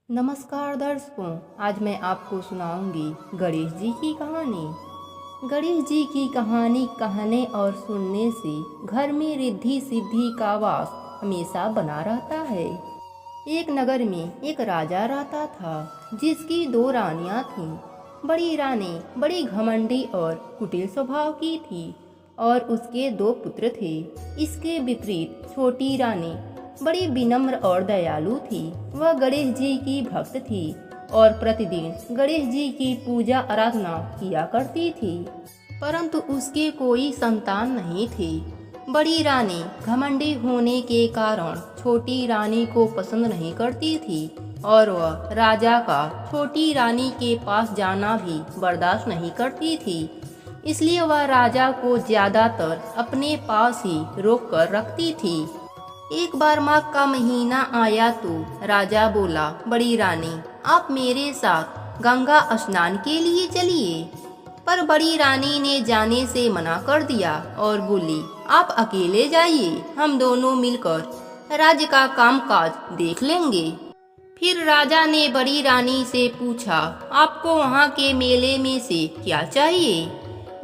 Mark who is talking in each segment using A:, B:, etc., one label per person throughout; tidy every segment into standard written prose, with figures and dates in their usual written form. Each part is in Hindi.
A: नमस्कार दर्शकों, आज मैं आपको सुनाऊंगी गणेश जी की कहानी। गणेश जी की कहानी कहने और सुनने से घर में रिद्धि सिद्धि का वास हमेशा बना रहता है। एक नगर में एक राजा रहता था जिसकी दो रानियां थीं। बड़ी रानी बड़ी घमंडी और कुटिल स्वभाव की थी और उसके दो पुत्र थे। इसके विपरीत छोटी रानी बड़ी विनम्र और दयालु थी। वह गणेश जी की भक्त थी और प्रतिदिन गणेश जी की पूजा आराधना किया करती थी, परंतु उसके कोई संतान नहीं थी। बड़ी रानी घमंडी होने के कारण छोटी रानी को पसंद नहीं करती थी और वह राजा का छोटी रानी के पास जाना भी बर्दाश्त नहीं करती थी। इसलिए वह राजा को ज्यादातर अपने पास ही रोक कर रखती थी। एक बार माघ का महीना आया तो राजा बोला, बड़ी रानी आप मेरे साथ गंगा स्नान के लिए चलिए। पर बड़ी रानी ने जाने से मना कर दिया और बोली, आप अकेले जाइए, हम दोनों मिलकर राज्य का कामकाज देख लेंगे। फिर राजा ने बड़ी रानी से पूछा, आपको वहाँ के मेले में से क्या चाहिए?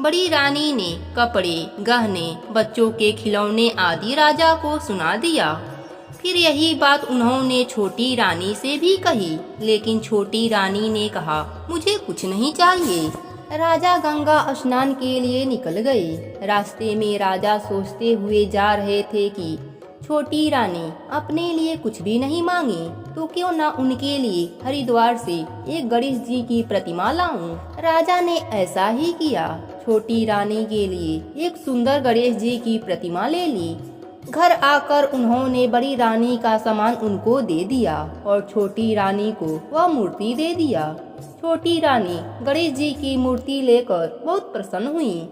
A: बड़ी रानी ने कपड़े, गहने, बच्चों के खिलौने आदि राजा को सुना दिया। फिर यही बात उन्होंने छोटी रानी से भी कही, लेकिन छोटी रानी ने कहा, मुझे कुछ नहीं चाहिए। राजा गंगा स्नान के लिए निकल गए। रास्ते में राजा सोचते हुए जा रहे थे कि छोटी रानी अपने लिए कुछ भी नहीं मांगी तो क्यों ना उनके लिए हरिद्वार से एक गणेश जी की प्रतिमा लाऊं। राजा ने ऐसा ही किया। छोटी रानी के लिए एक सुंदर गणेश जी की प्रतिमा ले ली। घर आकर उन्होंने बड़ी रानी का सामान उनको दे दिया और छोटी रानी को वह मूर्ति दे दिया। छोटी रानी गणेश जी की मूर्ति लेकर बहुत प्रसन्न हुई।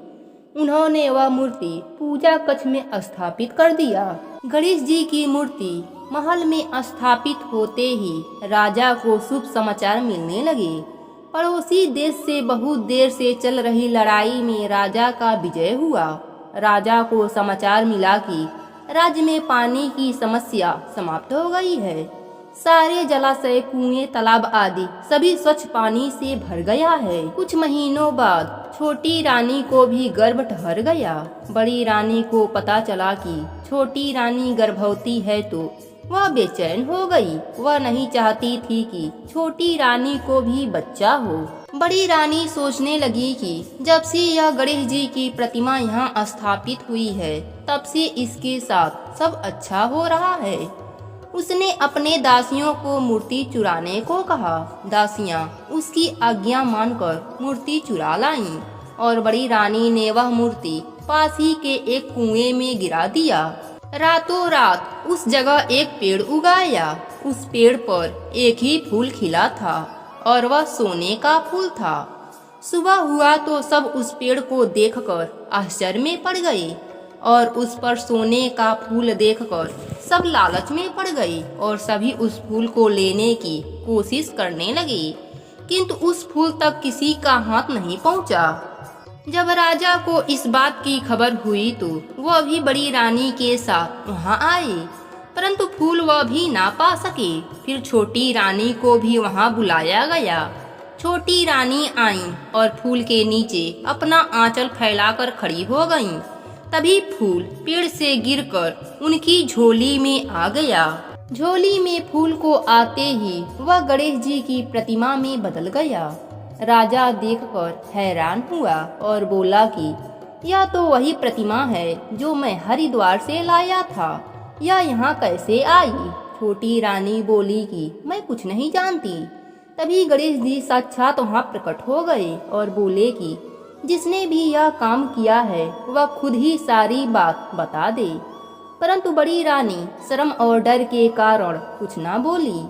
A: उन्होंने वह मूर्ति पूजा कक्ष में स्थापित कर दिया। गणेश जी की मूर्ति महल में स्थापित होते ही राजा को शुभ समाचार मिलने लगे। पड़ोसी देश से बहुत देर से चल रही लड़ाई में राजा का विजय हुआ। राजा को समाचार मिला कि राज्य में पानी की समस्या समाप्त हो गई है। सारे जलाशय, कुएं, तालाब आदि सभी स्वच्छ पानी से भर गया है। कुछ महीनों बाद छोटी रानी को भी गर्भ ठहर गया। बड़ी रानी को पता चला कि छोटी रानी गर्भवती है तो वह बेचैन हो गई। वह नहीं चाहती थी कि छोटी रानी को भी बच्चा हो। बड़ी रानी सोचने लगी कि जब से यह गणेश जी की प्रतिमा यहाँ स्थापित हुई है तब से इसके साथ सब अच्छा हो रहा है। उसने अपने दासियों को मूर्ति चुराने को कहा। दासियां उसकी आज्ञा मानकर मूर्ति चुरा लाईं और बड़ी रानी ने वह मूर्ति पास ही के एक कुएं में गिरा दिया। रातों रात उस जगह एक पेड़ उगाया। उस पेड़ पर एक ही फूल खिला था और वह सोने का फूल था। सुबह हुआ तो सब उस पेड़ को देखकर आश्चर्य में पड़ गए और उस पर सोने का फूल देखकर सब लालच में पड़ गए और सभी उस फूल को लेने की कोशिश करने लगे, किंतु उस फूल तक किसी का हाथ नहीं पहुंचा। जब राजा को इस बात की खबर हुई तो वह भी बड़ी रानी के साथ वहां आए, परंतु फूल वह भी ना पा सके। फिर छोटी रानी को भी वहां बुलाया गया। छोटी रानी आई और फूल के नीचे अपना आंचल फैलाकर खड़ी हो गईं। तभी फूल पेड़ से गिरकर उनकी झोली में आ गया। झोली में फूल को आते ही वह गणेश जी की प्रतिमा में बदल गया। राजा देखकर हैरान हुआ और बोला कि यह तो वही प्रतिमा है जो मैं हरिद्वार से लाया था। यह यहाँ कैसे आई? छोटी रानी बोली कि मैं कुछ नहीं जानती। तभी गणेश जी साक्षात वहाँ प्रकट हो गए और बोले कि जिसने भी यह काम किया है वह खुद ही सारी बात बता दे। परंतु बड़ी रानी शर्म और डर के कारण कुछ ना बोली।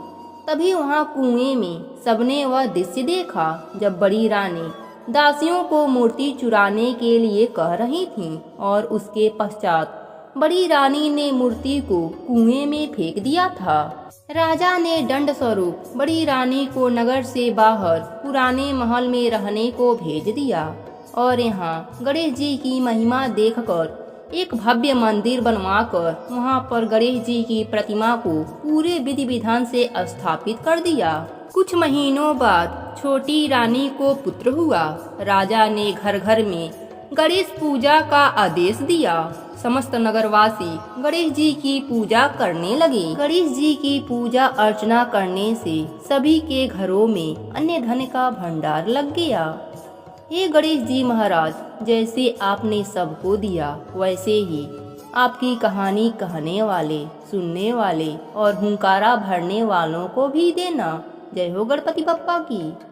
A: तभी वहाँ कुएं में सबने वह दृश्य देखा जब बड़ी रानी दासियों को मूर्ति चुराने के लिए कह रही थी और उसके पश्चात बड़ी रानी ने मूर्ति को कुएं में फेंक दिया था। राजा ने दंड स्वरूप बड़ी रानी को नगर से बाहर पुराने महल में रहने को भेज दिया और यहाँ गणेश जी की महिमा देखकर एक भव्य मंदिर बनवाकर वहां पर गणेश जी की प्रतिमा को पूरे विधि विधान से स्थापित कर दिया। कुछ महीनों बाद छोटी रानी को पुत्र हुआ। राजा ने घर घर में गणेश पूजा का आदेश दिया। समस्त नगरवासी गणेश जी की पूजा करने लगे। गणेश जी की पूजा अर्चना करने से सभी के घरों में अन्न धन का भंडार लग गया। हे गणेश जी महाराज, जैसे आपने सबको दिया वैसे ही आपकी कहानी कहने वाले, सुनने वाले और हुंकारा भरने वालों को भी देना। जय हो गणपति बप्पा की।